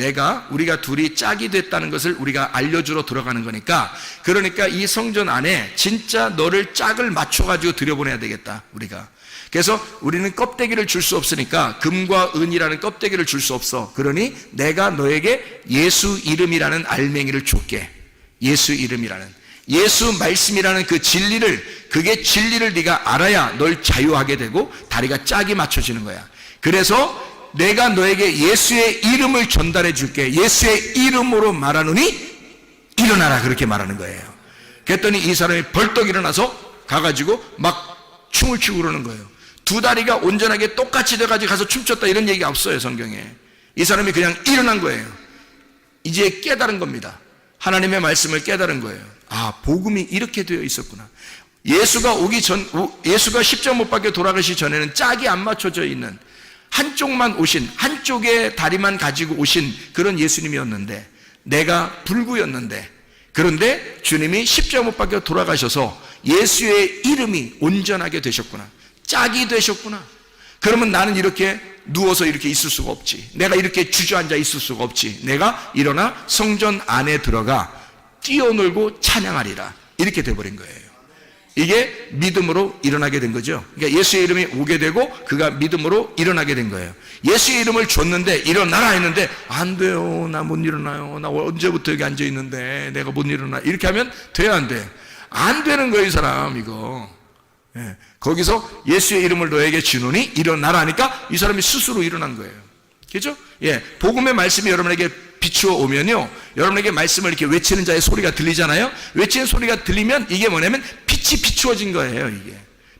우리가 둘이 짝이 됐다는 것을 우리가 알려주러 들어가는 거니까, 그러니까 이 성전 안에 진짜 너를 짝을 맞춰가지고 들여보내야 되겠다, 우리가. 그래서 우리는 껍데기를 줄 수 없으니까 금과 은이라는 껍데기를 줄 수 없어. 그러니 내가 너에게 예수 이름이라는 알맹이를 줄게. 예수 이름이라는, 예수 말씀이라는 그 진리를 네가 알아야 널 자유하게 되고 다리가 짝이 맞춰지는 거야. 그래서 내가 너에게 예수의 이름을 전달해 줄게. 예수의 이름으로 말하노니 일어나라, 그렇게 말하는 거예요. 그랬더니 이 사람이 벌떡 일어나서 가가지고 막 춤을 추고 그러는 거예요. 두 다리가 온전하게 똑같이 돼가지고 가서 춤췄다 이런 얘기가 없어요, 성경에. 이 사람이 그냥 일어난 거예요. 이제 깨달은 겁니다. 하나님의 말씀을 깨달은 거예요. 복음이 이렇게 되어 있었구나. 예수가 십자가 못 박혀 돌아가시 전에는 짝이 안 맞춰져 있는 한쪽만 오신, 한쪽의 다리만 가지고 오신 그런 예수님이었는데, 내가 불구였는데, 그런데 주님이 십자가 못 박혀 돌아가셔서 예수의 이름이 온전하게 되셨구나. 짝이 되셨구나. 그러면 나는 이렇게 누워서 이렇게 있을 수가 없지. 내가 이렇게 주저앉아 있을 수가 없지. 내가 일어나 성전 안에 들어가 뛰어놀고 찬양하리라. 이렇게 돼버린 거예요. 이게 믿음으로 일어나게 된 거죠. 그러니까 예수의 이름이 오게 되고 그가 믿음으로 일어나게 된 거예요. 예수의 이름을 줬는데 일어나라 했는데 안 돼요, 나 못 일어나요, 나 언제부터 여기 앉아 있는데 내가 못 일어나. 이렇게 하면 돼야 안 돼? 안 되는 거예요, 이 사람, 이거. 예. 거기서 예수의 이름을 너에게 주노니 일어나라니까 이 사람이 스스로 일어난 거예요. 그죠? 예. 복음의 말씀이 여러분에게 비추어 오면요, 여러분에게 말씀을 이렇게 외치는 자의 소리가 들리잖아요. 외치는 소리가 들리면 이게 뭐냐면 빛이 비추어진 거예요, 이게.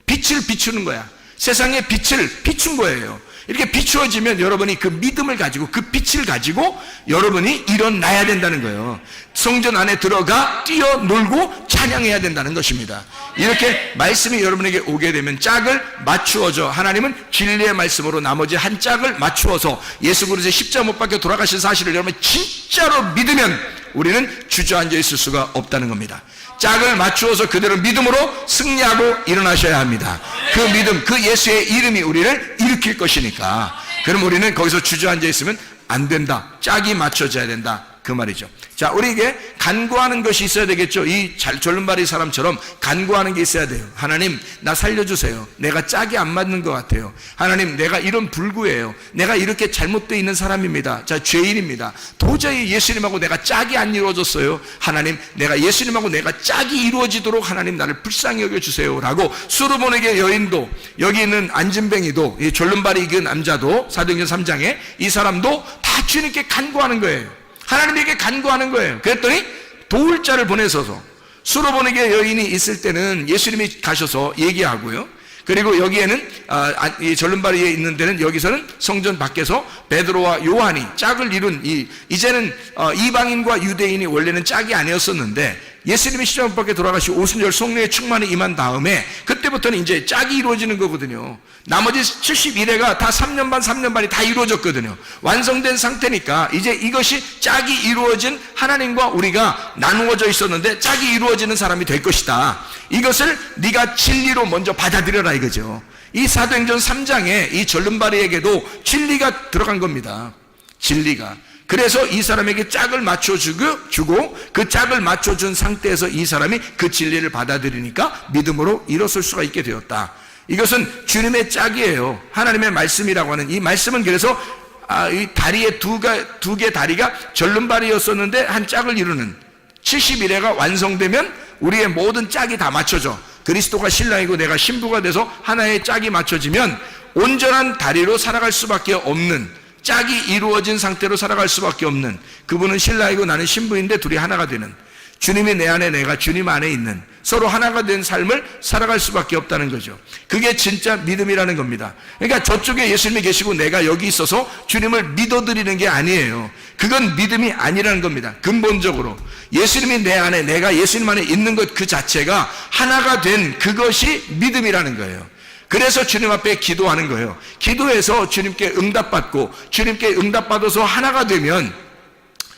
빛을 비추는 거야. 세상의 빛을 비춘 거예요. 이렇게 비추어지면 여러분이 그 믿음을 가지고 그 빛을 가지고 여러분이 일어나야 된다는 거예요. 성전 안에 들어가 뛰어놀고 찬양해야 된다는 것입니다. 이렇게 말씀이 여러분에게 오게 되면 짝을 맞추어져, 하나님은 진리의 말씀으로 나머지 한 짝을 맞추어서 예수 그리스도의 십자가 못 박혀 돌아가신 사실을 여러분이 진짜로 믿으면 우리는 주저앉아 있을 수가 없다는 겁니다. 짝을 맞추어서 그대로 믿음으로 승리하고 일어나셔야 합니다. 그 믿음, 그 예수의 이름이 우리를 일으킬 것이니까. 그럼 우리는 거기서 주저앉아 있으면 안 된다. 짝이 맞춰져야 된다. 그 말이죠. 자, 우리에게 간구하는 것이 있어야 되겠죠. 이 절름발이 사람처럼 간구하는 게 있어야 돼요. 하나님, 나 살려주세요. 내가 짝이 안 맞는 것 같아요. 하나님, 내가 이런 불구예요. 내가 이렇게 잘못되어 있는 사람입니다. 자, 죄인입니다. 도저히 예수님하고 내가 짝이 안 이루어졌어요. 하나님, 내가 예수님하고 내가 짝이 이루어지도록 하나님 나를 불쌍히 여겨주세요. 라고 수르보네게 여인도, 여기 있는 안진뱅이도, 이 절름발이 그 남자도, 사도행전 3장에 이 사람도 다 주님께 간구하는 거예요. 하나님에게 간구하는 거예요. 그랬더니 도울 자를 보내셔서, 수로보네게 여인이 있을 때는 예수님이 가셔서 얘기하고요. 그리고 여기에는 이 절름발이에 있는 데는 여기서는 성전 밖에서 베드로와 요한이 짝을 이룬 이제는 이방인과 유대인이 원래는 짝이 아니었었는데 예수님이 십자가 밖에 돌아가시고 오순절 성령의 충만이 임한 다음에 그때부터는 이제 짝이 이루어지는 거거든요. 나머지 71회가 다 3년 반이 다 이루어졌거든요. 완성된 상태니까 이제 이것이 짝이 이루어진 하나님과 우리가 나누어져 있었는데 짝이 이루어지는 사람이 될 것이다. 이것을 네가 진리로 먼저 받아들여라 이거죠. 이 사도행전 3장에 이 절름발이에게도 진리가 들어간 겁니다. 진리가. 그래서 이 사람에게 짝을 맞춰주고 그 짝을 맞춰준 상태에서 이 사람이 그 진리를 받아들이니까 믿음으로 일어설 수가 있게 되었다. 이것은 주님의 짝이에요. 하나님의 말씀이라고 하는 이 말씀은 그래서 이 다리에 두 개 다리가 절름발이었었는데 한 짝을 이루는 71회가 완성되면 우리의 모든 짝이 다 맞춰져. 그리스도가 신랑이고 내가 신부가 돼서 하나의 짝이 맞춰지면 온전한 다리로 살아갈 수밖에 없는, 짝이 이루어진 상태로 살아갈 수밖에 없는, 그분은 신랑이고 나는 신부인데 둘이 하나가 되는, 주님이 내 안에 내가 주님 안에 있는 서로 하나가 된 삶을 살아갈 수밖에 없다는 거죠. 그게 진짜 믿음이라는 겁니다. 그러니까 저쪽에 예수님이 계시고 내가 여기 있어서 주님을 믿어드리는 게 아니에요. 그건 믿음이 아니라는 겁니다. 근본적으로 예수님이 내 안에 내가 예수님 안에 있는 것 그 자체가 하나가 된 그것이 믿음이라는 거예요. 그래서 주님 앞에 기도하는 거예요. 기도해서 주님께 응답받고 주님께 응답받아서 하나가 되면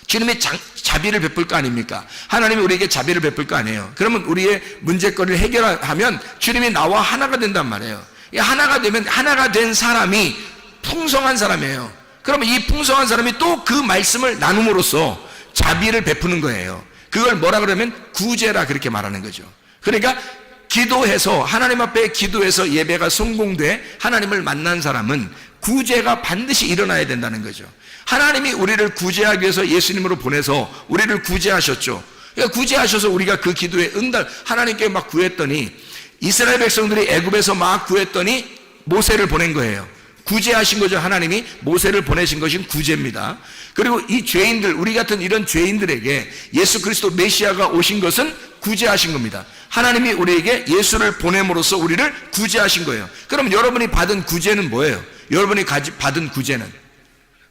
주님의 자비를 베풀 거 아닙니까? 하나님이 우리에게 자비를 베풀 거 아니에요. 그러면 우리의 문제거리를 해결하면 주님이 나와 하나가 된단 말이에요. 하나가 되면 하나가 된 사람이 풍성한 사람이에요. 그러면 이 풍성한 사람이 또 그 말씀을 나눔으로써 자비를 베푸는 거예요. 그걸 뭐라 그러면 구제라 그렇게 말하는 거죠. 그러니까 기도해서 하나님 앞에 기도해서 예배가 성공돼 하나님을 만난 사람은 구제가 반드시 일어나야 된다는 거죠. 하나님이 우리를 구제하기 위해서 예수님으로 보내서 우리를 구제하셨죠. 그러니까 구제하셔서 우리가 그 기도에 응답, 하나님께 막 구했더니 이스라엘 백성들이 애굽에서 막 구했더니 모세를 보낸 거예요. 구제하신 거죠. 하나님이 모세를 보내신 것이 구제입니다. 그리고 이 죄인들, 우리 같은 이런 죄인들에게 예수 그리스도 메시아가 오신 것은 구제하신 겁니다. 하나님이 우리에게 예수를 보냄으로써 우리를 구제하신 거예요. 그럼 여러분이 받은 구제는 뭐예요? 여러분이 받은 구제는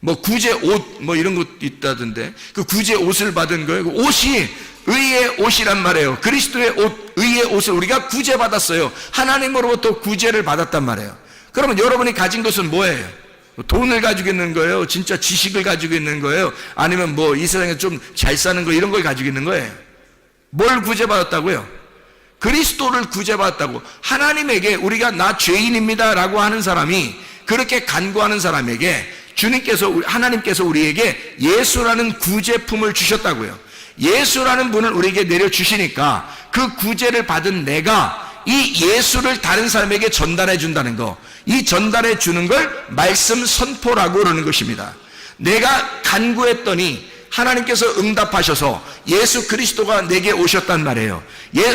뭐 구제 옷 뭐 이런 것 있다던데 그 구제 옷을 받은 거예요. 그 옷이 의의 옷이란 말이에요. 그리스도의 옷, 의의 옷을 우리가 구제받았어요. 하나님으로부터 구제를 받았단 말이에요. 그러면 여러분이 가진 것은 뭐예요? 돈을 가지고 있는 거예요? 진짜 지식을 가지고 있는 거예요? 아니면 뭐 이 세상에 좀 잘 사는 거 이런 걸 가지고 있는 거예요? 뭘 구제받았다고요? 그리스도를 구제받았다고. 하나님에게 우리가 나 죄인입니다 라고 하는 사람이, 그렇게 간구하는 사람에게 하나님께서 우리에게 예수라는 구제품을 주셨다고요. 예수라는 분을 우리에게 내려주시니까 그 구제를 받은 내가 이 예수를 다른 사람에게 전달해 준다는 거, 이 전달해 주는 걸 말씀 선포라고 그러는 것입니다. 내가 간구했더니 하나님께서 응답하셔서 예수 그리스도가 내게 오셨단 말이에요.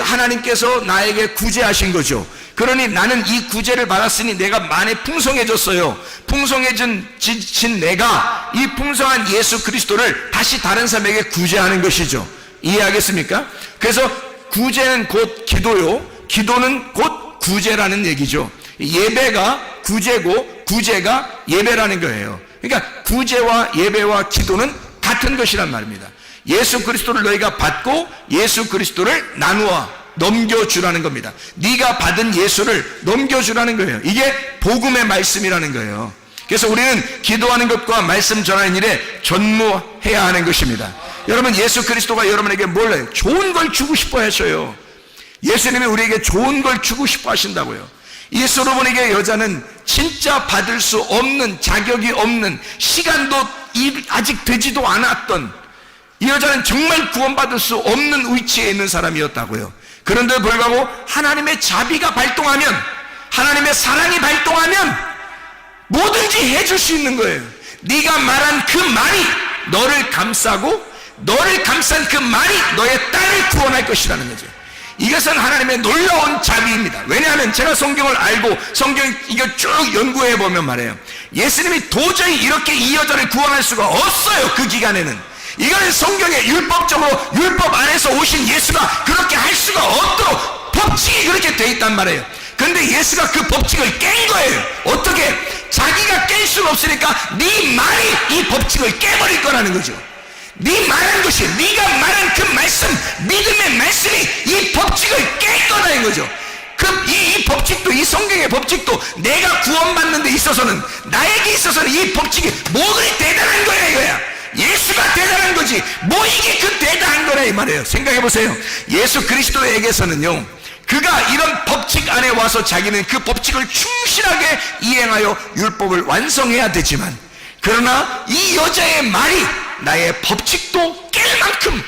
하나님께서 나에게 구제하신 거죠. 그러니 나는 이 구제를 받았으니 내가 많이 풍성해졌어요. 풍성해진 내가 이 풍성한 예수 그리스도를 다시 다른 사람에게 구제하는 것이죠. 이해하겠습니까? 그래서 구제는 곧 기도요, 기도는 곧 구제라는 얘기죠. 예배가 구제고 구제가 예배라는 거예요. 그러니까 구제와 예배와 기도는 같은 것이란 말입니다. 예수 그리스도를 너희가 받고 예수 그리스도를 나누어 넘겨주라는 겁니다. 네가 받은 예수를 넘겨주라는 거예요. 이게 복음의 말씀이라는 거예요. 그래서 우리는 기도하는 것과 말씀 전하는 일에 전무해야 하는 것입니다. 여러분, 예수 그리스도가 여러분에게 뭘 해요? 좋은 걸 주고 싶어 하셔요. 예수님이 우리에게 좋은 걸 주고 싶어 하신다고요. 이 솔로몬에게 여자는 진짜 받을 수 없는, 자격이 없는, 시간도 아직 되지도 않았던, 이 여자는 정말 구원받을 수 없는 위치에 있는 사람이었다고요. 그런데 불구하고 하나님의 자비가 발동하면, 하나님의 사랑이 발동하면 뭐든지 해줄 수 있는 거예요. 네가 말한 그 말이 너를 감싸고 너를 감싼 그 말이 너의 딸을 구원할 것이라는 거죠. 이것은 하나님의 놀라운 자비입니다. 왜냐하면 제가 성경을 알고 성경 이거 쭉 연구해 보면 말이에요, 예수님이 도저히 이렇게 이 여자를 구원할 수가 없어요. 그 기간에는 이거는 성경에 율법적으로 율법 안에서 오신 예수가 그렇게 할 수가 없도록 법칙이 그렇게 돼 있단 말이에요. 그런데 예수가 그 법칙을 깬 거예요. 어떻게? 자기가 깰 수는 없으니까 네 말이 이 법칙을 깨버릴 거라는 거죠. 네 말한 것이, 네가 말한 그 말씀, 믿음의 말씀이 이 법칙을 깰 거라는 거죠. 이 법칙도, 이 성경의 법칙도 내가 구원받는 데 있어서는, 나에게 있어서는 이 법칙이 뭐 그리 대단한 거야 이거야. 예수가 대단한 거지 뭐 이게 그 대단한 거라 이 말이에요. 생각해 보세요. 예수 그리스도에게서는요, 그가 이런 법칙 안에 와서 자기는 그 법칙을 충실하게 이행하여 율법을 완성해야 되지만, 그러나 이 여자의 말이 나의 법칙도 깰 만큼,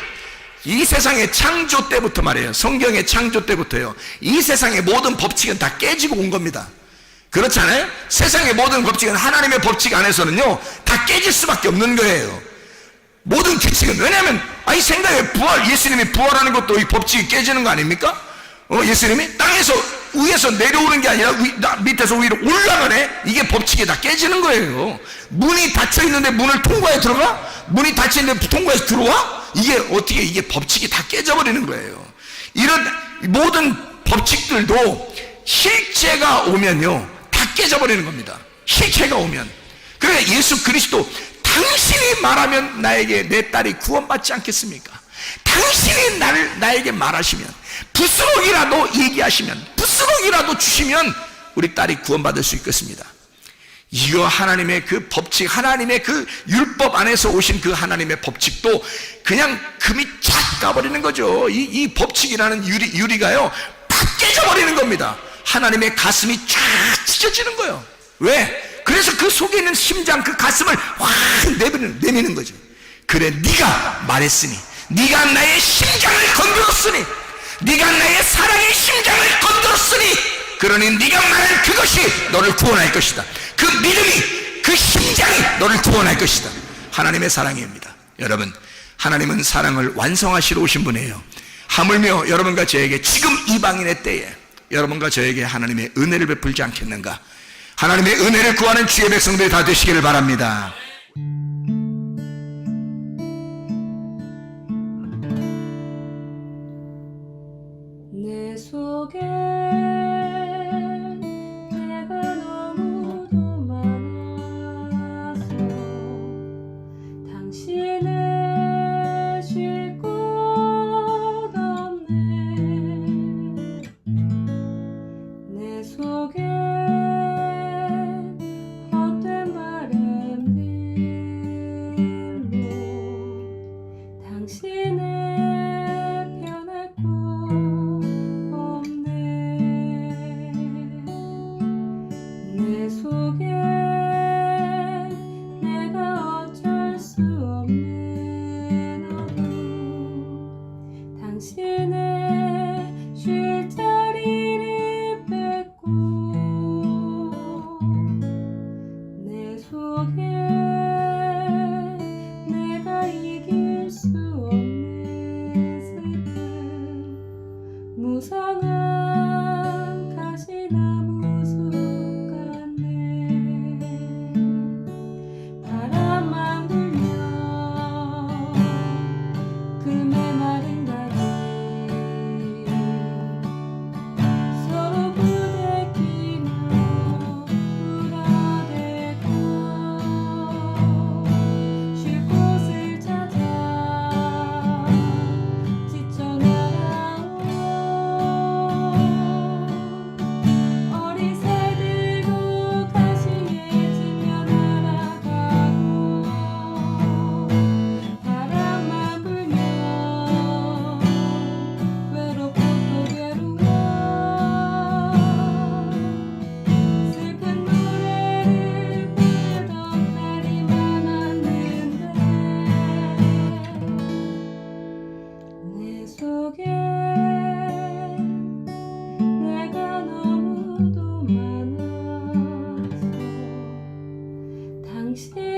이 세상의 창조 때부터 말이에요, 성경의 창조 때부터요, 이 세상의 모든 법칙은 다 깨지고 온 겁니다. 그렇잖아요? 세상의 모든 법칙은 하나님의 법칙 안에서는요 다 깨질 수밖에 없는 거예요. 모든 규칙은. 왜냐하면 생각해, 예수님이 부활하는 것도 이 법칙이 깨지는 거 아닙니까? 예수님이 땅에서 위에서 내려오는 게 아니라 밑에서 위로 올라가네. 이게 법칙이 다 깨지는 거예요. 문이 닫혀 있는데 문을 통과해 들어가? 문이 닫혀 있는데 통과해서 들어와? 이게 어떻게, 이게 법칙이 다 깨져버리는 거예요. 이런 모든 법칙들도 실체가 오면요 다 깨져버리는 겁니다. 실체가 오면. 그러니까 예수 그리스도, 당신이 말하면 나에게 내 딸이 구원받지 않겠습니까? 당신이 나에게 말하시면, 부스럭이라도 얘기하시면, 부스럭이라도 주시면 우리 딸이 구원받을 수 있겠습니다. 이거 하나님의 그 법칙, 하나님의 그 율법 안에서 오신 그 하나님의 법칙도 그냥 금이 쫙 가버리는 거죠. 이 법칙이라는 유리가요 팍 깨져버리는 겁니다. 하나님의 가슴이 쫙 찢어지는 거예요. 왜? 그래서 그 속에 있는 심장, 그 가슴을 확 내미는 거죠. 그래, 네가 말했으니, 네가 나의 심장을 건드렸으니, 네가 나의 사랑의 심장을 건드렸으니, 그러니 네가 말한 그것이 너를 구원할 것이다. 그 믿음이, 그 심장이 너를 구원할 것이다. 하나님의 사랑입니다. 여러분, 하나님은 사랑을 완성하시러 오신 분이에요. 하물며 여러분과 저에게 지금 이방인의 때에 여러분과 저에게 하나님의 은혜를 베풀지 않겠는가? 하나님의 은혜를 구하는 주의 백성들이 다 되시기를 바랍니다. 내 속에 내가 너무도 많아서 당신을 쉴 곳 없네. 내 속에 헛된 바램들 당신